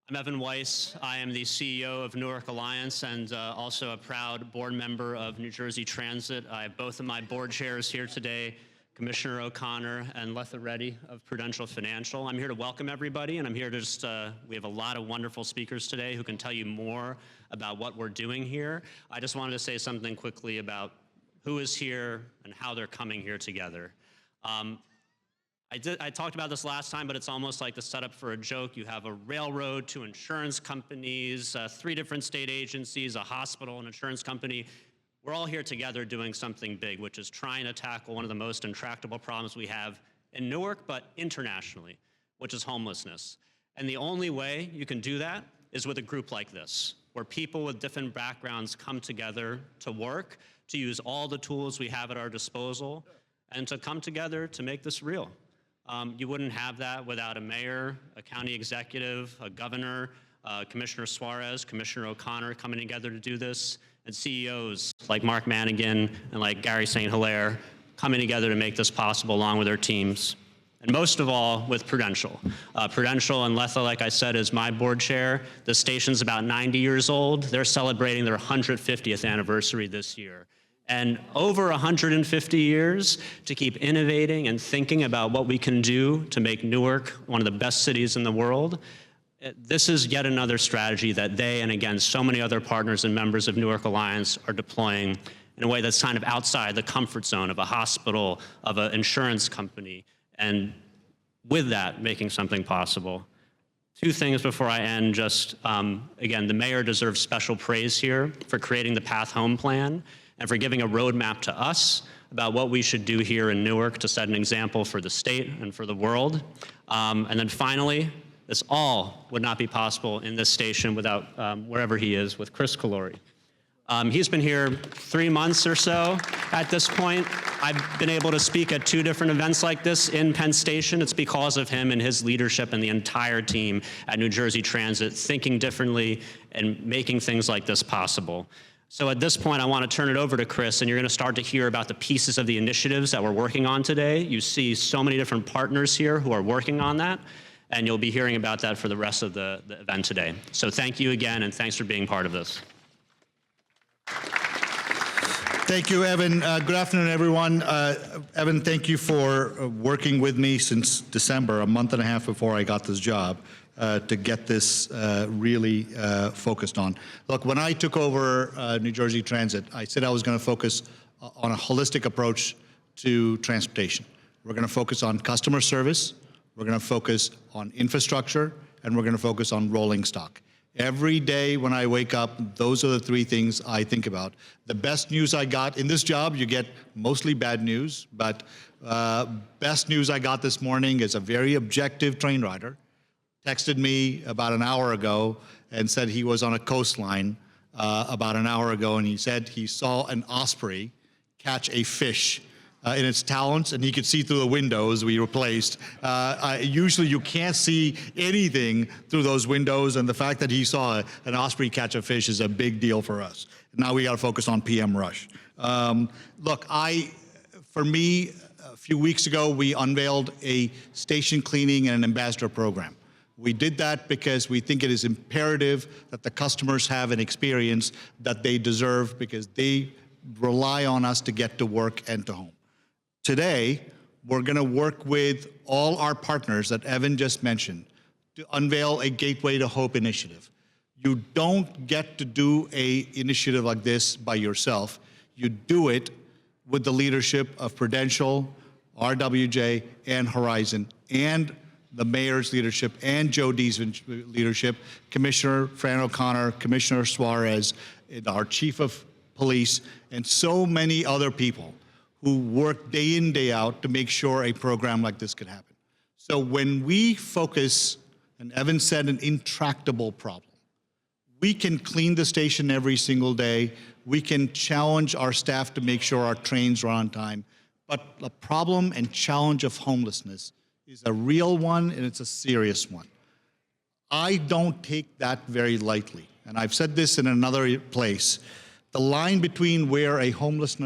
I'm Evan Weiss. I am the CEO of Newark Alliance and also a proud board member of New Jersey Transit. I have both of my board chairs here today, Commissioner O'Connor and Letha Reddy of Prudential Financial. I'm here to welcome everybody, and I'm here to just, we have a lot of wonderful speakers today who can tell you more about what we're doing here. I just wanted to say something quickly about who is here and how they're coming here together. I talked about this last time, but it's almost like the setup for a joke. You have a railroad, two insurance companies, 3 different state agencies, a hospital, an insurance company. We're all here together doing something big, which is trying to tackle one of the most intractable problems we have in Newark, but internationally, which is homelessness. And the only way you can do that is with a group like this, where people with different backgrounds come together to work, to use all the tools we have at our disposal, and to come together to make this real. You wouldn't have that without a mayor, a county executive, a governor, Commissioner Suarez, Commissioner O'Connor coming together to do this, and CEOs like Mark Manigan and like Gary St. Hilaire coming together to make this possible along with their teams. And most of all, with Prudential. Prudential and Letha, like I said, is my board chair. The station's about 90 years old. They're celebrating their 150th anniversary this year. And over 150 years to keep innovating and thinking about what we can do to make Newark one of the best cities in the world. This is yet another strategy that they, and again, so many other partners and members of Newark Alliance are deploying in a way that's kind of outside the comfort zone of a hospital, of an insurance company, and with that, making something possible. 2 things before I end, just again, the mayor deserves special praise here for creating the Path Home Plan and for giving a roadmap to us about what we should do here in Newark to set an example for the state and for the world. And then finally, this all would not be possible in this station without wherever he is with Kris Kolluri. He's been here 3 months or so at this point. I've been able to speak at 2 different events like this in Penn Station. It's because of him and his leadership and the entire team at New Jersey Transit thinking differently and making things like this possible. So at this point, I want to turn it over to Kris, and you're going to start to hear about the pieces of the initiatives that we're working on today. You see so many different partners here who are working on that, and you'll be hearing about that for the rest of the event today. So thank you again, and thanks for being part of this. Thank you, Evan. Good afternoon, everyone. Evan, thank you for working with me since December, a month and a half before I got this job, to get this really focused on. Look, when I took over New Jersey Transit, I said I was going to focus on a holistic approach to transportation. We're going to focus on customer service, we're going to focus on infrastructure, and we're going to focus on rolling stock. Every day when I wake up, those are the 3 things I think about. The best news I got in this job, you get mostly bad news, but best news I got this morning is a very objective train rider texted me about an hour ago and said he was on a coastline about an hour ago, and he said he saw an osprey catch a fish in its talons, and he could see through the windows we replaced. Usually you can't see anything through those windows, and the fact that he saw an osprey catch a fish is a big deal for us. Now we got to focus on PM Rush. Look, for me, a few weeks ago, we unveiled a station cleaning and an ambassador program. We did that because we think it is imperative that the customers have an experience that they deserve because they rely on us to get to work and to home. Today, we're going to work with all our partners that Evan just mentioned to unveil a Gateway to Hope initiative. You don't get to do an initiative like this by yourself. You do it with the leadership of Prudential, RWJ, and Horizon, and the mayor's leadership, and Joe Dee's leadership, Commissioner Fran O'Connor, Commissioner Suarez, and our chief of police, and so many other people who work day in, day out to make sure a program like this could happen. So when we focus, and Evan said an intractable problem, we can clean the station every single day, we can challenge our staff to make sure our trains are on time, but the problem and challenge of homelessness is a real one, and it's a serious one. I don't take that very lightly, and I've said this in another place. The line between where a homeless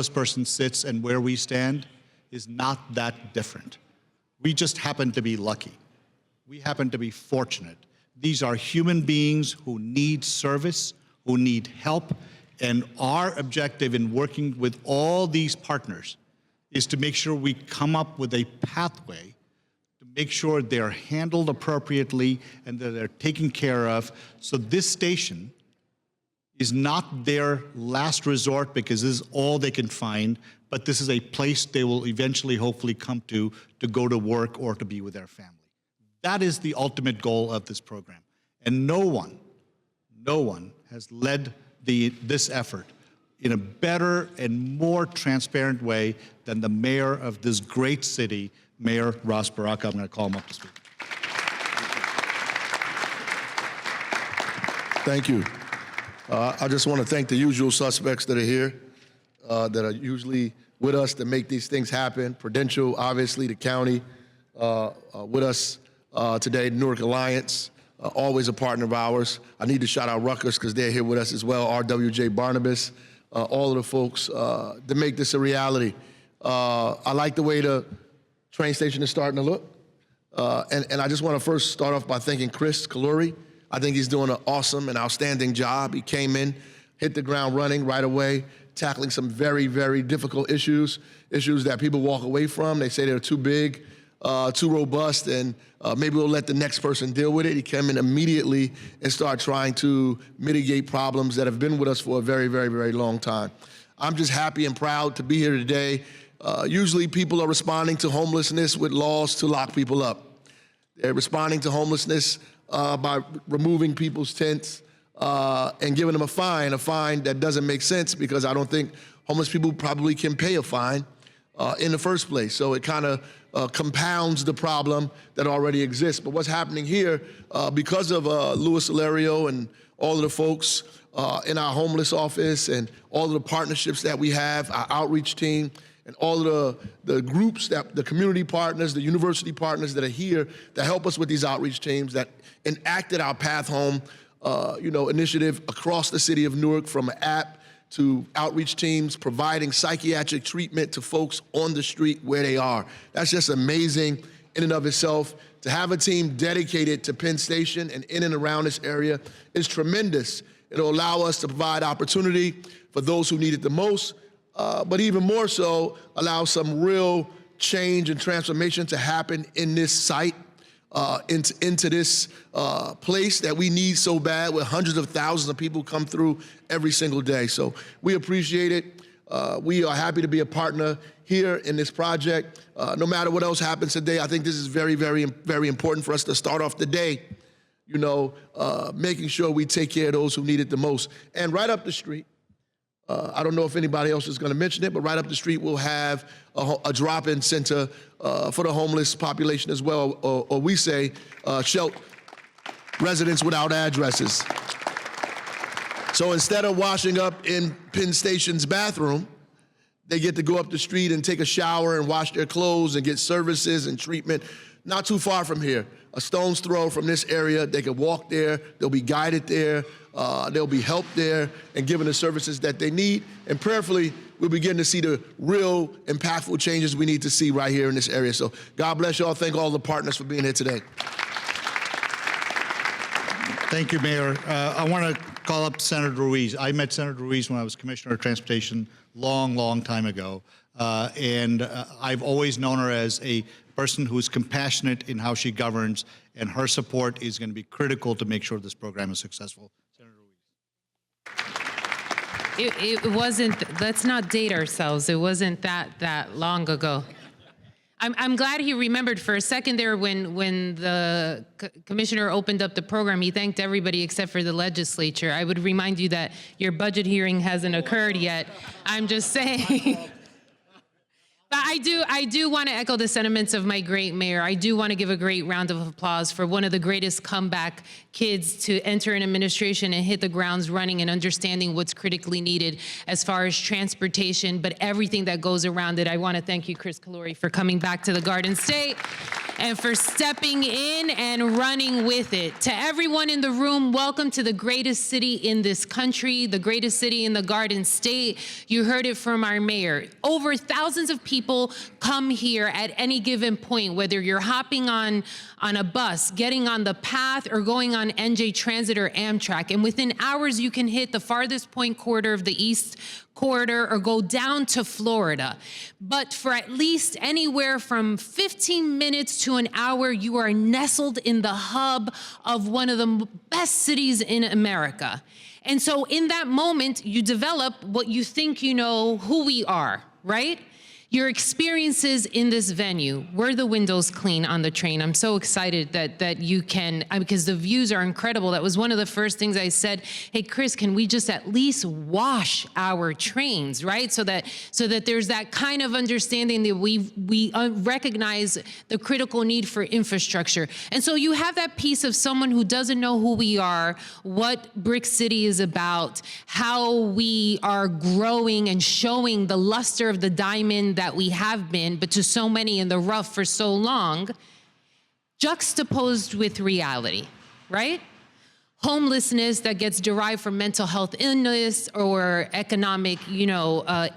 person sits and where we stand is not that different. We just happen to be lucky. We happen to be fortunate These are human beings who need service, who need help, and our objective in working with all these partners is to make sure we come up with a pathway to make sure they're handled appropriately and that they're taken care of. So this station is not their last resort because this is all they can find, but this is a place they will eventually hopefully come to go to work or to be with their family. That is the ultimate goal of this program. And no one has led this effort in a better and more transparent way than the mayor of this great city, Mayor Ross Baraka. I'm going to call him up to speak. Thank you. I just want to thank the usual suspects that are here, that are usually with us to make these things happen. Prudential, obviously, the county, with us today, Newark Alliance, always a partner of ours. I need to shout out Rutgers because they're here with us as well, RWJ Barnabas, all of the folks to make this a reality. I like the way the train station is starting to look. And I just want to first start off by thanking Kris Kolluri. I think he's doing an awesome and outstanding job. He came in, hit the ground running right away, tackling some very, very difficult issues that people walk away from. They say they're too big, too robust, and maybe we'll let the next person deal with it. He came in immediately and started trying to mitigate problems that have been with us for a very, very, very long time. I'm just happy and proud to be here today. Usually people are responding to homelessness with laws to lock people up. They're responding to homelessness by removing people's tents and giving them a fine that doesn't make sense because I don't think homeless people probably can pay a fine in the first place. So it kind of compounds the problem that already exists. But what's happening here, because of Louis Alario and all of the folks in our homeless office and all of the partnerships that we have, our outreach team, and all of the groups, the community partners, the university partners that are here that help us with these outreach teams that enacted our Path Home initiative across the city of Newark, from an app to outreach teams providing psychiatric treatment to folks on the street where they are. That's just amazing in and of itself. To have a team dedicated to Penn Station and in and around this area is tremendous. It'll allow us to provide opportunity for those who need it the most, but even more so, allow some real change and transformation to happen in this site, into this place that we need so bad, where hundreds of thousands of people come through every single day. So we appreciate it. We are happy to be a partner here in this project. No matter what else happens today, I think this is very, very, very important for us to start off the day, making sure we take care of those who need it the most. And right up the street, I don't know if anybody else is going to mention it, but right up the street we'll have a drop-in center for the homeless population as well, or we say shelter residents without addresses. So instead of washing up in Penn Station's bathroom, they get to go up the street and take a shower and wash their clothes and get services and treatment not too far from here. A stone's throw from this area. They can walk there. They'll be guided there. They'll be helped there and given the services that they need. And prayerfully, we'll begin to see the real impactful changes we need to see right here in this area. So God bless you all. Thank all the partners for being here today. Thank you, Mayor. I want to call up Senator Ruiz. I met Senator Ruiz when I was Commissioner of Transportation long time ago. And I've always known her as a person who is compassionate in how she governs, and her support is going to be critical to make sure this program is successful. Senator Ruiz. It wasn't, let's not date ourselves. It wasn't that long ago. I'm glad he remembered for a second there when the commissioner opened up the program, he thanked everybody except for the legislature. I would remind you that your budget hearing hasn't occurred yet. I'm just saying. But I do want to echo the sentiments of my great mayor. I do want to give a great round of applause for one of the greatest comeback kids to enter an administration and hit the grounds running and understanding what's critically needed as far as transportation, but everything that goes around it. I want to thank you, Kris Kolluri, for coming back to the Garden State. and for stepping in and running with it. To everyone in the room, welcome to the greatest city in this country, the greatest city in the Garden State. You heard it from our mayor. Over thousands of people come here at any given point, whether you're hopping on a bus, getting on the path, or going on NJ Transit or Amtrak. And within hours, you can hit the farthest point corridor of the East Corridor or go down to Florida. But for at least anywhere from 15 minutes to an hour, you are nestled in the hub of one of the best cities in America. And so in that moment, you develop what you think you know who we are, right? Your experiences in this venue. Were the windows clean on the train? I'm so excited that you can, because the views are incredible. That was one of the first things I said, hey, Kris, can we just at least wash our trains, right? So that there's that kind of understanding that we recognize the critical need for infrastructure. And so you have that piece of someone who doesn't know who we are, what Brick City is about, how we are growing and showing the luster of the diamond that we have been, but to so many in the rough for so long, juxtaposed with reality, right? Homelessness that gets derived from mental health illness or economic,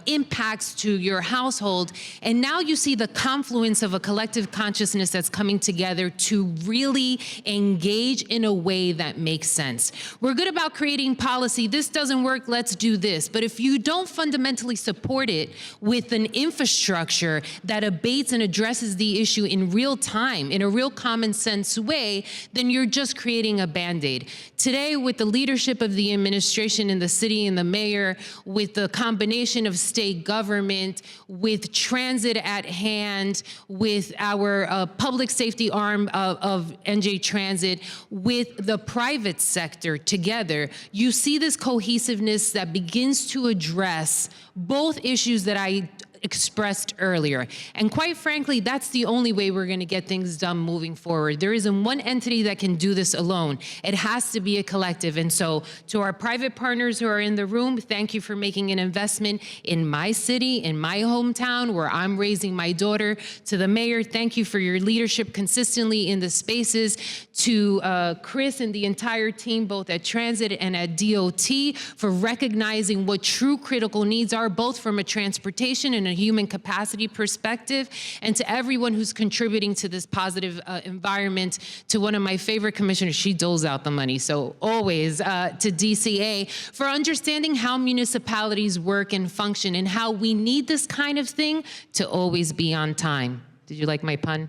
impacts to your household. And now you see the confluence of a collective consciousness that's coming together to really engage in a way that makes sense. We're good about creating policy. This doesn't work, let's do this. But if you don't fundamentally support it with an infrastructure that abates and addresses the issue in real time, in a real common sense way, then you're just creating a Band-Aid. Today, with the leadership of the administration and the city and the mayor, with the combination of state government, with transit at hand, with our public safety arm of NJ Transit, with the private sector together, you see this cohesiveness that begins to address both issues that I expressed earlier. And quite frankly, that's the only way we're going to get things done moving forward. There isn't one entity that can do this alone. It has to be a collective. And so to our private partners who are in the room, thank you for making an investment in my city, in my hometown, where I'm raising my daughter. To the mayor, thank you for your leadership consistently in the spaces. To Kris and the entire team, both at Transit and at DOT, for recognizing what true critical needs are, both from a transportation and a human capacity perspective, and to everyone who's contributing to this positive environment. To one of my favorite commissioners, she doles out the money, so always, to DCA, for understanding how municipalities work and function and how we need this kind of thing to always be on time. Did you like my pun?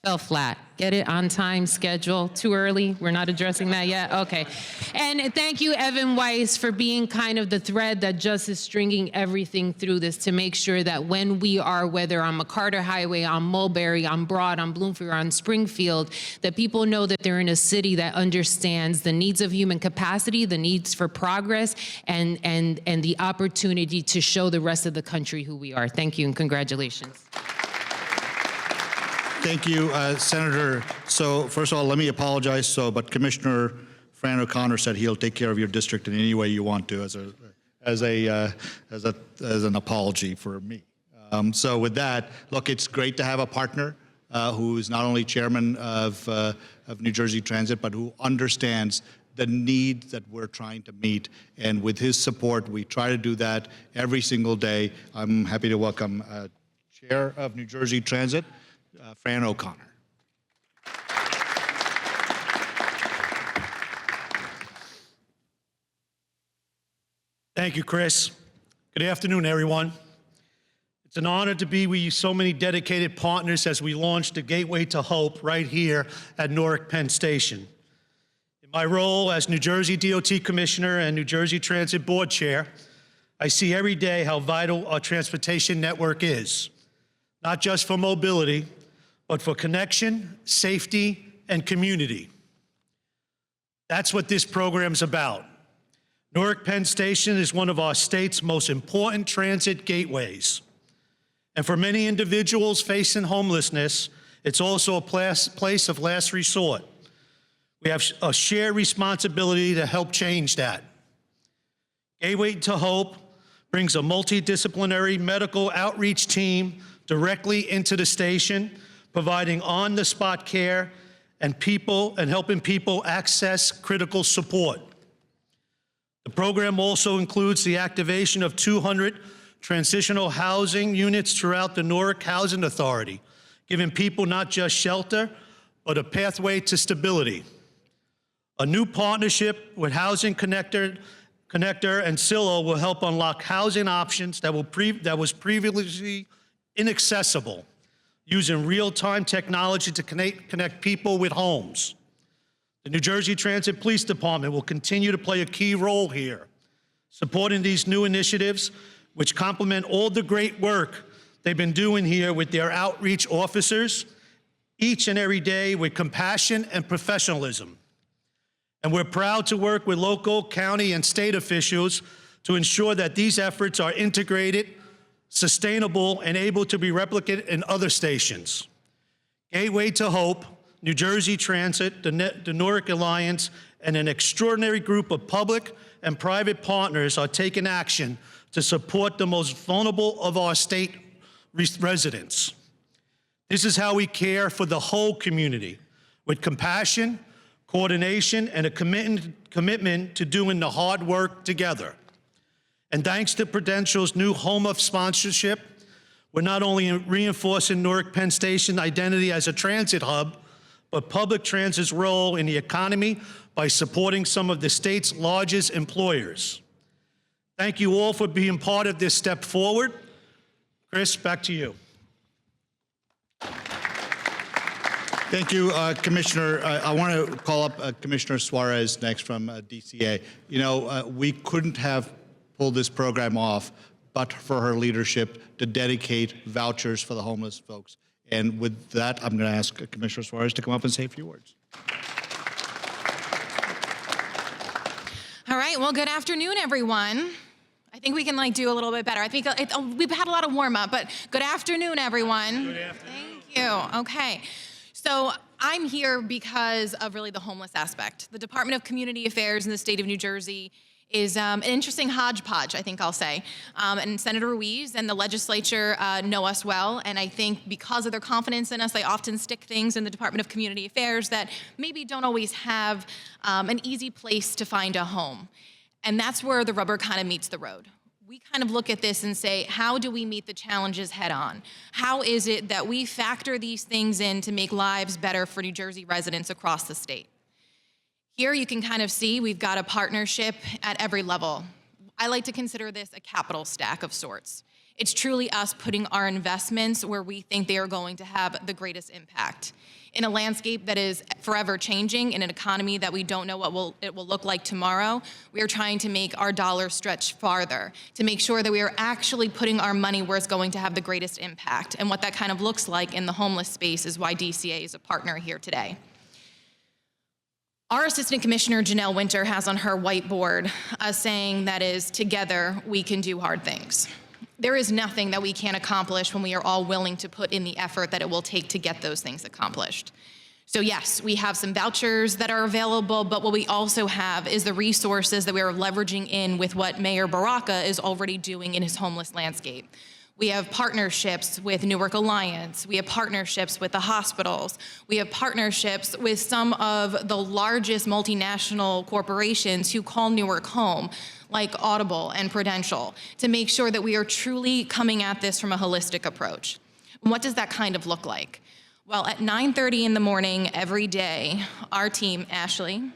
Fell flat. Get it on time, schedule, too early? We're not addressing that yet? Okay. And thank you, Evan Weiss, for being kind of the thread that just is stringing everything through this to make sure that when we are, whether on McCarter Highway, on Mulberry, on Broad, on Bloomfield, or on Springfield, that people know that they're in a city that understands the needs of human capacity, the needs for progress, and the opportunity to show the rest of the country who we are. Thank you and congratulations. Thank you, Senator. So first of all, let me apologize. But Commissioner Fran O'Connor said he'll take care of your district in any way you want to, as an apology for me. So with that, look, it's great to have a partner who is not only chairman of New Jersey Transit, but who understands the needs that we're trying to meet. And with his support, we try to do that every single day. I'm happy to welcome Chair of New Jersey Transit, Fran O'Connor. Thank you, Kris. Good afternoon, everyone. It's an honor to be with so many dedicated partners as we launch the Gateway to Hope right here at Newark Penn Station. In my role as New Jersey DOT Commissioner and New Jersey Transit Board Chair, I see every day how vital our transportation network is, not just for mobility, but for connection, safety, and community. That's what this program's about. Newark Penn Station is one of our state's most important transit gateways. And for many individuals facing homelessness, it's also a place of last resort. We have a shared responsibility to help change that. Gateway to Hope brings a multidisciplinary medical outreach team directly into the station, providing on-the-spot care and helping people access critical support. The program also includes the activation of 200 transitional housing units throughout the Newark Housing Authority, giving people not just shelter, but a pathway to stability. A new partnership with Housing Connector and Silo will help unlock housing options that was previously inaccessible, using real-time technology to connect people with homes. The New Jersey Transit Police Department will continue to play a key role here, supporting these new initiatives, which complement all the great work they've been doing here with their outreach officers, each and every day with compassion and professionalism. And we're proud to work with local, county, and state officials to ensure that these efforts are integrated, sustainable, and able to be replicated in other stations. Gateway to Hope, New Jersey Transit, the Newark Alliance, and an extraordinary group of public and private partners are taking action to support the most vulnerable of our state residents. This is how we care for the whole community, with compassion, coordination, and a commitment to doing the hard work together. And thanks to Prudential's new home of sponsorship, we're not only reinforcing Newark Penn Station identity as a transit hub, but public transit's role in the economy by supporting some of the state's largest employers. Thank you all for being part of this step forward. Kris, back to you. Thank you, Commissioner. I want to call up Commissioner Suarez next from DCA. You know, we couldn't have pulled this program off but for her leadership to dedicate vouchers for the homeless folks. And with that, I'm going to ask Commissioner Suarez to come up and say a few words. All right, well, good afternoon, everyone. I think we can do a little bit better. I think we've had a lot of warm up, but good afternoon, everyone. Good afternoon. Thank you. Okay. So I'm here because of really the homeless aspect. The Department of Community Affairs in the state of New Jersey is an interesting hodgepodge, I think I'll say. And Senator Weiss and the legislature know us well, and I think because of their confidence in us, they often stick things in the Department of Community Affairs that maybe don't always have an easy place to find a home. And that's where the rubber kind of meets the road. We kind of look at this and say, how do we meet the challenges head on? How is it that we factor these things in to make lives better for New Jersey residents across the state? Here you can kind of see we've got a partnership at every level. I like to consider this a capital stack of sorts. It's truly us putting our investments where we think they are going to have the greatest impact. In a landscape that is forever changing, in an economy that we don't know what it will look like tomorrow, we are trying to make our dollars stretch farther, to make sure that we are actually putting our money where it's going to have the greatest impact. And what that kind of looks like in the homeless space is why DCA is a partner here today. Our Assistant Commissioner, Janelle Winter, has on her whiteboard a saying that is, together we can do hard things. There is nothing that we can't accomplish when we are all willing to put in the effort that it will take to get those things accomplished. So yes, we have some vouchers that are available, but what we also have is the resources that we are leveraging in with what Mayor Baraka is already doing in his homeless landscape. We have partnerships with Newark Alliance. We have partnerships with the hospitals. We have partnerships with some of the largest multinational corporations who call Newark home, like Audible and Prudential, to make sure that we are truly coming at this from a holistic approach. And what does that kind of look like? Well, at 9:30 in the morning every day, our team, Ashley,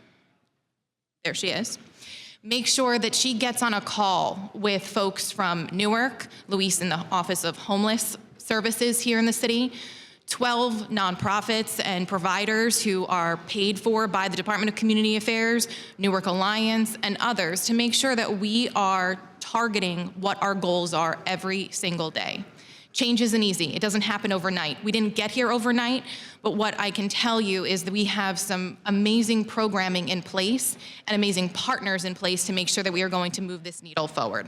there she is, make sure that she gets on a call with folks from Newark, Luis in the Office of Homeless Services here in the city, 12 nonprofits and providers who are paid for by the Department of Community Affairs, Newark Alliance, and others to make sure that we are targeting what our goals are every single day. Change isn't easy. It doesn't happen overnight. We didn't get here overnight, but what I can tell you is that we have some amazing programming in place and amazing partners in place to make sure that we are going to move this needle forward.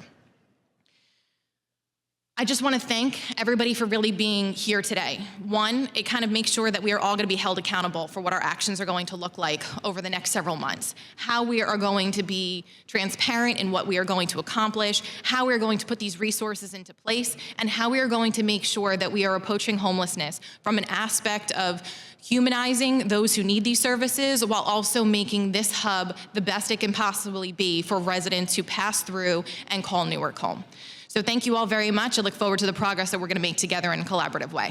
I just want to thank everybody for really being here today. One, it kind of makes sure that we are all going to be held accountable for what our actions are going to look like over the next several months, how we are going to be transparent in what we are going to accomplish, how we are going to put these resources into place, and how we are going to make sure that we are approaching homelessness from an aspect of humanizing those who need these services while also making this hub the best it can possibly be for residents who pass through and call Newark home. So thank you all very much. I look forward to the progress that we're going to make together in a collaborative way.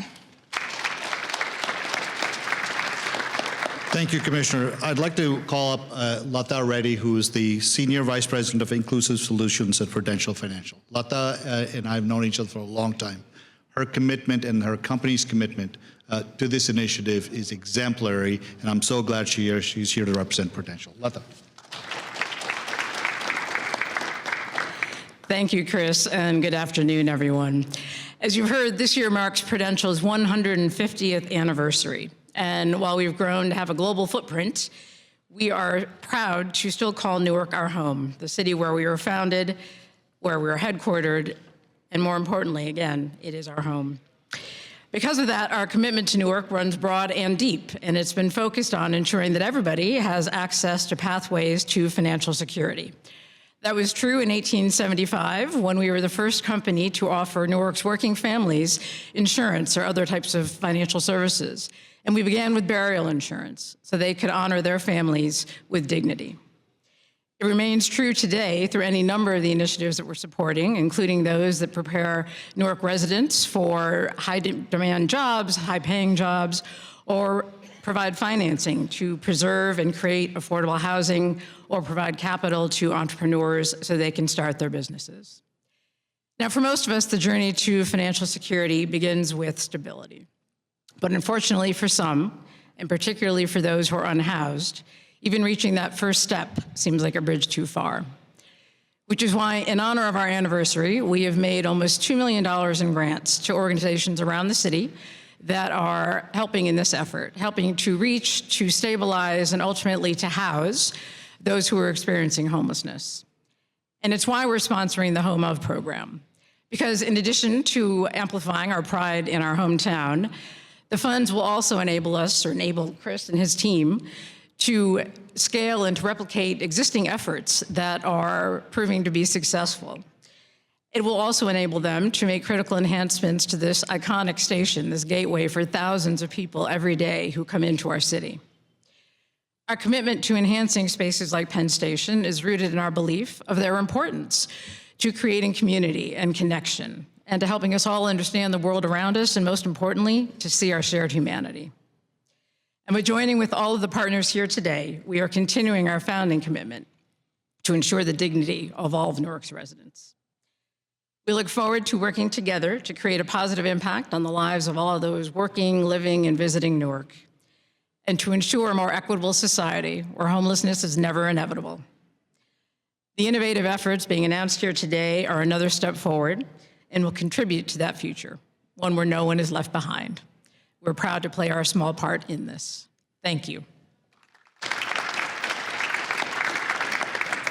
Thank you, Commissioner. I'd like to call up Lata Reddy, who is the Senior Vice President of Inclusive Solutions at Prudential Financial. Lata and I have known each other for a long time. Her commitment and her company's commitment to this initiative is exemplary, and I'm so glad she's here to represent Prudential. Lata. Thank you, Kris, and good afternoon, everyone. As you've heard, this year marks Prudential's 150th anniversary. And while we've grown to have a global footprint, we are proud to still call Newark our home, the city where we were founded, where we were headquartered, and more importantly, again, it is our home. Because of that, our commitment to Newark runs broad and deep, and it's been focused on ensuring that everybody has access to pathways to financial security. That was true in 1875, when we were the first company to offer Newark's working families insurance or other types of financial services. And we began with burial insurance, so they could honor their families with dignity. It remains true today through any number of the initiatives that we're supporting, including those that prepare Newark residents for high-demand jobs, high-paying jobs, or provide financing to preserve and create affordable housing, or provide capital to entrepreneurs so they can start their businesses. Now, for most of us, the journey to financial security begins with stability. But unfortunately for some, and particularly for those who are unhoused, even reaching that first step seems like a bridge too far. Which is why, in honor of our anniversary, we have made almost $2 million in grants to organizations around the city that are helping in this effort, helping to reach, to stabilize, and ultimately to house those who are experiencing homelessness. And it's why we're sponsoring the Home Of program. Because in addition to amplifying our pride in our hometown, the funds will also enable us, or enable Kris and his team, to scale and to replicate existing efforts that are proving to be successful. It will also enable them to make critical enhancements to this iconic station, this gateway for thousands of people every day who come into our city. Our commitment to enhancing spaces like Penn Station is rooted in our belief of their importance to creating community and connection, and to helping us all understand the world around us, and most importantly, to see our shared humanity. And by joining with all of the partners here today, we are continuing our founding commitment to ensure the dignity of all of Newark's residents. We look forward to working together to create a positive impact on the lives of all of those working, living, and visiting Newark, and to ensure a more equitable society where homelessness is never inevitable. The innovative efforts being announced here today are another step forward and will contribute to that future, one where no one is left behind. We're proud to play our small part in this. Thank you.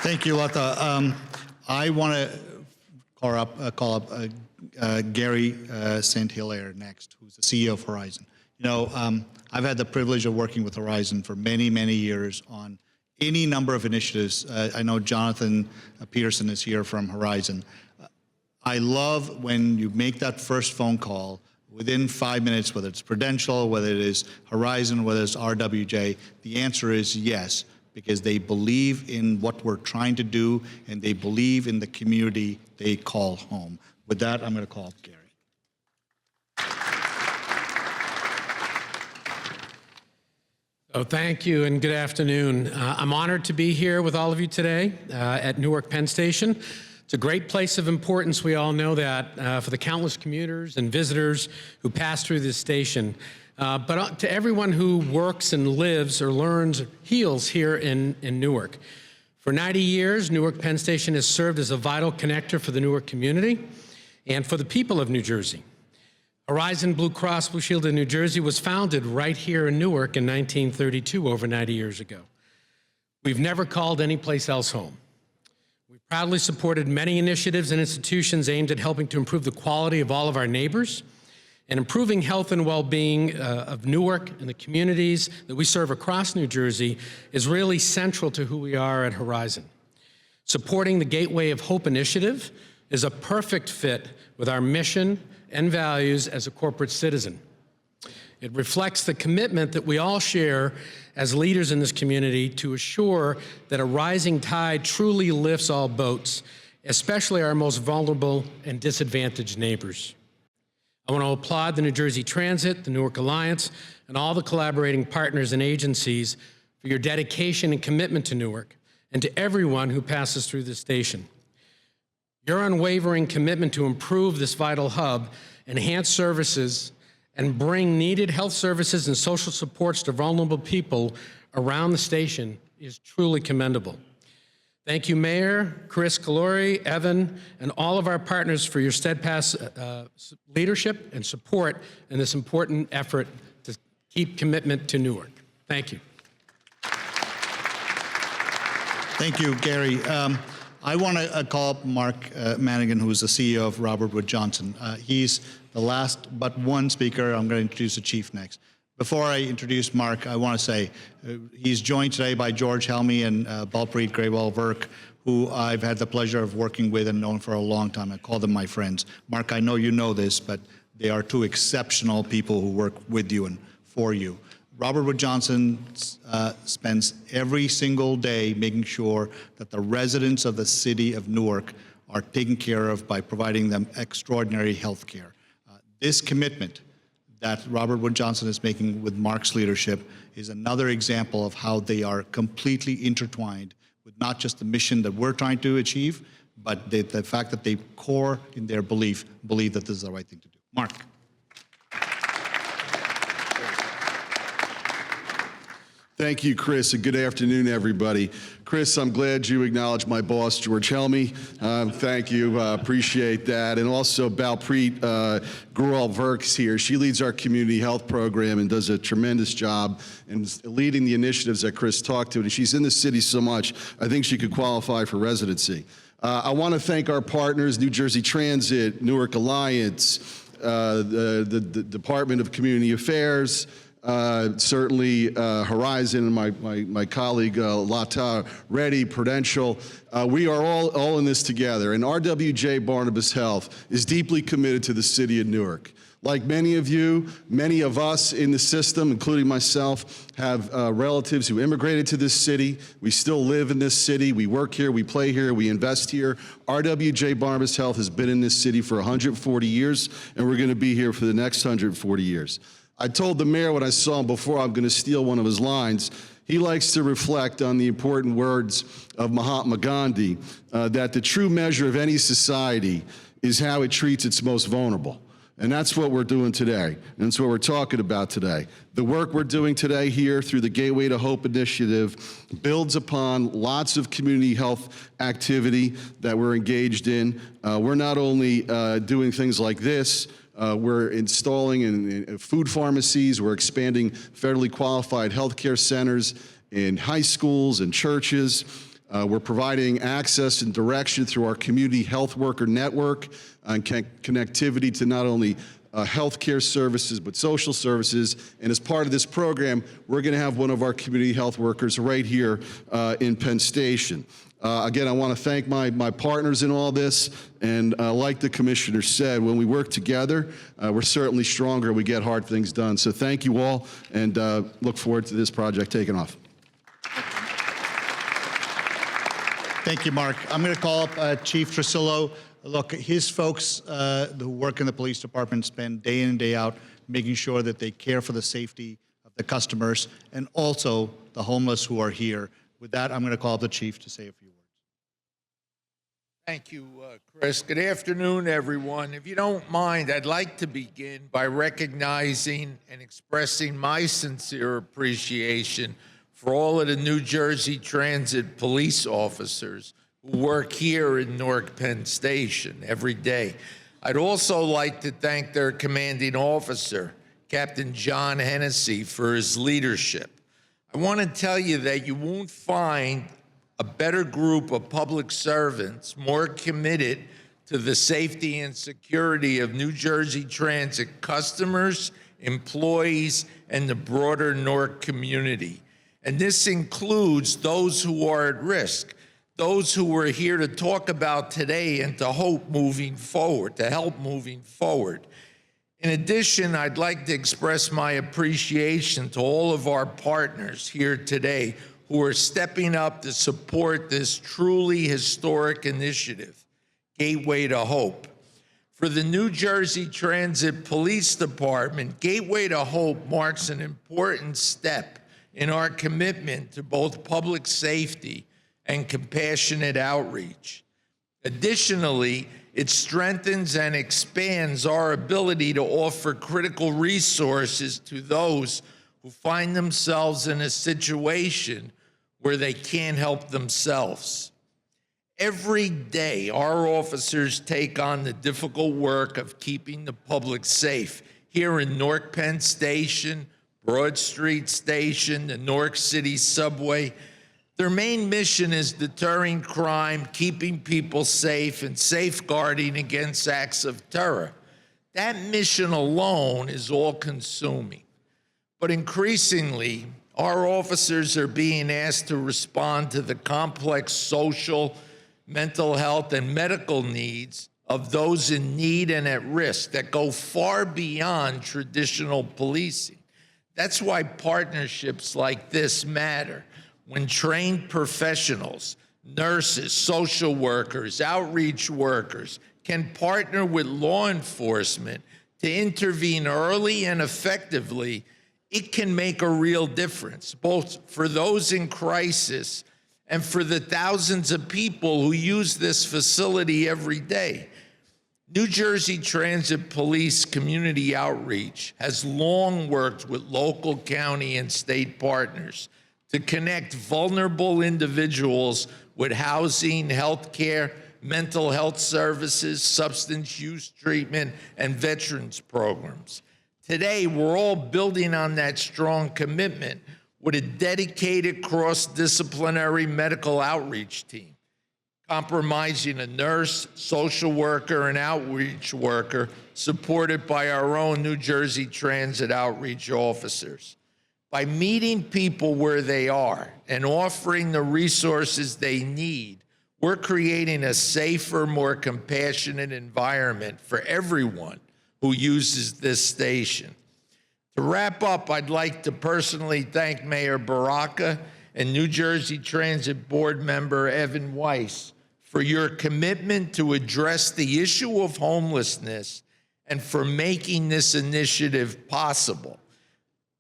Thank you, Lata. I want to call up Gary St. Hilaire next, who's the CEO of Horizon. You know, I've had the privilege of working with Horizon for many, many years on any number of initiatives. I know Jonathan Peterson is here from Horizon. I love when you make that first phone call within 5 minutes, whether it's Prudential, whether it is Horizon, whether it's RWJ, the answer is yes, because they believe in what we're trying to do and they believe in the community they call home. With that, I'm going to call up Gary. Oh, thank you and good afternoon. I'm honored to be here with all of you today at Newark Penn Station. It's a great place of importance, we all know that, for the countless commuters and visitors who pass through this station. But to everyone who works and lives or learns, heals here in Newark. For 90 years, Newark Penn Station has served as a vital connector for the Newark community and for the people of New Jersey. Horizon Blue Cross Blue Shield in New Jersey was founded right here in Newark in 1932, over 90 years ago. We've never called any place else home. We've proudly supported many initiatives and institutions aimed at helping to improve the quality of all of our neighbors and improving health and well-being of Newark and the communities that we serve across New Jersey is really central to who we are at Horizon. Supporting the Gateway of Hope initiative is a perfect fit with our mission and values as a corporate citizen. It reflects the commitment that we all share as leaders in this community to assure that a rising tide truly lifts all boats, especially our most vulnerable and disadvantaged neighbors. I want to applaud the New Jersey Transit, the Newark Alliance, and all the collaborating partners and agencies for your dedication and commitment to Newark, and to everyone who passes through this station. Your unwavering commitment to improve this vital hub, enhance services, and bring needed health services and social supports to vulnerable people around the station is truly commendable. Thank you, Mayor, Kris, Kolluri, Evan, and all of our partners for your steadfast leadership and support in this important effort to keep commitment to Newark. Thank you. Thank you, Gary. I want to call up Mark Manigan, who is the CEO of Robert Wood Johnson. He's the last but one speaker. I'm going to introduce the chief next. Before I introduce Mark, I want to say he's joined today by George Helmy and Balpreet Grewal-Virk, who I've had the pleasure of working with and known for a long time. I call them my friends. Mark, I know you know this, but they are two exceptional people who work with you and for you. Robert Wood Johnson spends every single day making sure that the residents of the city of Newark are taken care of by providing them extraordinary health care. This commitment that Robert Wood Johnson is making with Mark's leadership is another example of how they are completely intertwined with not just the mission that we're trying to achieve, but the fact that they core in their believe that this is the right thing to do. Mark. Thank you, Kris, and good afternoon, everybody. Kris, I'm glad you acknowledged my boss, George Helmy. Thank you, appreciate that. And also Balpreet Grewal-Virk's here. She leads our community health program and does a tremendous job in leading the initiatives that Kris talked to. And she's in the city so much, I think she could qualify for residency. I want to thank our partners, New Jersey Transit, Newark Alliance, the Department of Community Affairs, certainly Horizon and my colleague Lata Reddy, Prudential. We are all in this together, and RWJ Barnabas Health is deeply committed to the city of Newark. Like many of you, many of us in the system, including myself, have relatives who immigrated to this city. We still live in this city. We work here, we play here, we invest here. RWJ Barnabas Health has been in this city for 140 years, and we're going to be here for the next 140 years. I told the mayor when I saw him before, I'm going to steal one of his lines. He likes to reflect on the important words of Mahatma Gandhi, that the true measure of any society is how it treats its most vulnerable. And that's what we're doing today. And that's what we're talking about today. The work we're doing today here through the Gateway to Hope initiative builds upon lots of community health activity that we're engaged in. We're not only doing things like this, we're installing in food pharmacies. We're expanding federally qualified healthcare centers in high schools and churches. We're providing access and direction through our community health worker network and connectivity to not only healthcare services, but social services. And as part of this program, we're going to have one of our community health workers right here in Penn Station. Again, I want to thank my partners in all this, and like the commissioner said, when we work together, we're certainly stronger, we get hard things done. So thank you all, and look forward to this project taking off. Thank you, Mark. I'm going to call up Chief Tresillo. Look, his folks who work in the police department spend day in and day out making sure that they care for the safety of the customers and also the homeless who are here. With that, I'm going to call up the chief to say a few words. Thank you, Kris. Good afternoon, everyone. If you don't mind, I'd like to begin by recognizing and expressing my sincere appreciation for all of the New Jersey Transit police officers who work here in Newark Penn Station every day. I'd also like to thank their commanding officer, Captain John Hennessy, for his leadership. I want to tell you that you won't find a better group of public servants more committed to the safety and security of New Jersey Transit customers, employees, and the broader Newark community. And this includes those who are at risk, those who we're here to talk about today and to help moving forward. In addition, I'd like to express my appreciation to all of our partners here today who are stepping up to support this truly historic initiative, Gateway to Hope. For the New Jersey Transit Police Department, Gateway to Hope marks an important step in our commitment to both public safety and compassionate outreach. Additionally, it strengthens and expands our ability to offer critical resources to those who find themselves in a situation where they can't help themselves. Every day, our officers take on the difficult work of keeping the public safe here in Newark Penn Station, Broad Street Station, the Newark City Subway. Their main mission is deterring crime, keeping people safe, and safeguarding against acts of terror. That mission alone is all-consuming. But increasingly, our officers are being asked to respond to the complex social, mental health, and medical needs of those in need and at risk that go far beyond traditional policing. That's why partnerships like this matter. When trained professionals, nurses, social workers, outreach workers can partner with law enforcement to intervene early and effectively, it can make a real difference, both for those in crisis and for the thousands of people who use this facility every day. New Jersey Transit Police Community Outreach has long worked with local, county, and state partners to connect vulnerable individuals with housing, health care, mental health services, substance use treatment, and veterans programs. Today, we're all building on that strong commitment with a dedicated cross-disciplinary medical outreach team, comprising a nurse, social worker, and outreach worker supported by our own New Jersey Transit outreach officers. By meeting people where they are and offering the resources they need, we're creating a safer, more compassionate environment for everyone who uses this station. To wrap up, I'd like to personally thank Mayor Baraka and New Jersey Transit Board member Evan Weiss for your commitment to address the issue of homelessness and for making this initiative possible.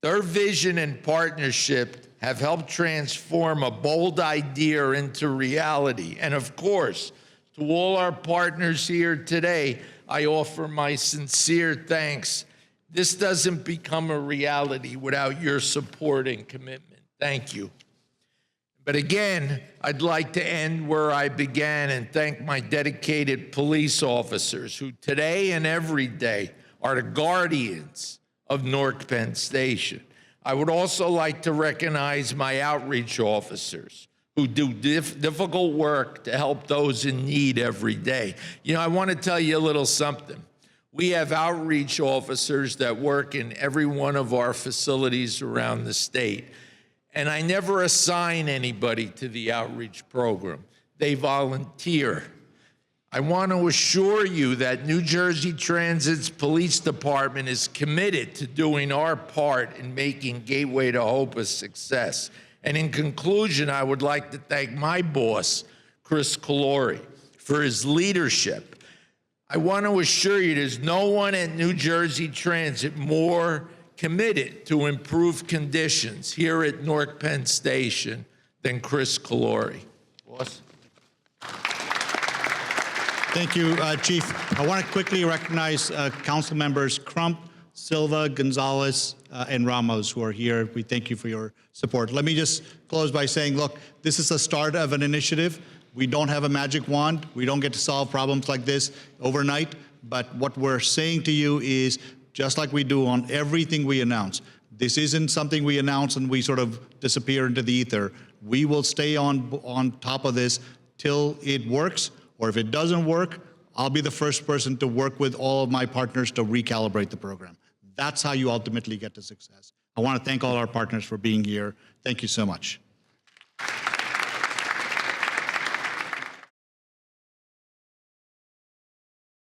Their vision and partnership have helped transform a bold idea into reality. And of course, to all our partners here today, I offer my sincere thanks. This doesn't become a reality without your support and commitment. Thank you. But again, I'd like to end where I began and thank my dedicated police officers who today and every day are the guardians of Newark Penn Station. I would also like to recognize my outreach officers who do difficult work to help those in need every day. You know, I want to tell you a little something. We have outreach officers that work in every one of our facilities around the state. And I never assign anybody to the outreach program. They volunteer. I want to assure you that New Jersey Transit's police department is committed to doing our part in making Gateway to Hope a success. And in conclusion, I would like to thank my boss, Kris, for his leadership. I want to assure you there's no one at New Jersey Transit more committed to improve conditions here at Newark Penn Station than Kris Kolluri. Boss. Thank you, Chief. I want to quickly recognize council members Crump, Silva, Gonzalez, and Ramos who are here. We thank you for your support. Let me just close by saying, look, this is the start of an initiative. We don't have a magic wand. We don't get to solve problems like this overnight. But what we're saying to you is, just like we do on everything we announce, This isn't something we announce and we sort of disappear into the ether. We will stay on top of this till it works, or if it doesn't work, I'll be the first person to work with all of my partners to recalibrate the program. That's how you ultimately get to success. I want to thank all our partners for being here. Thank you so much.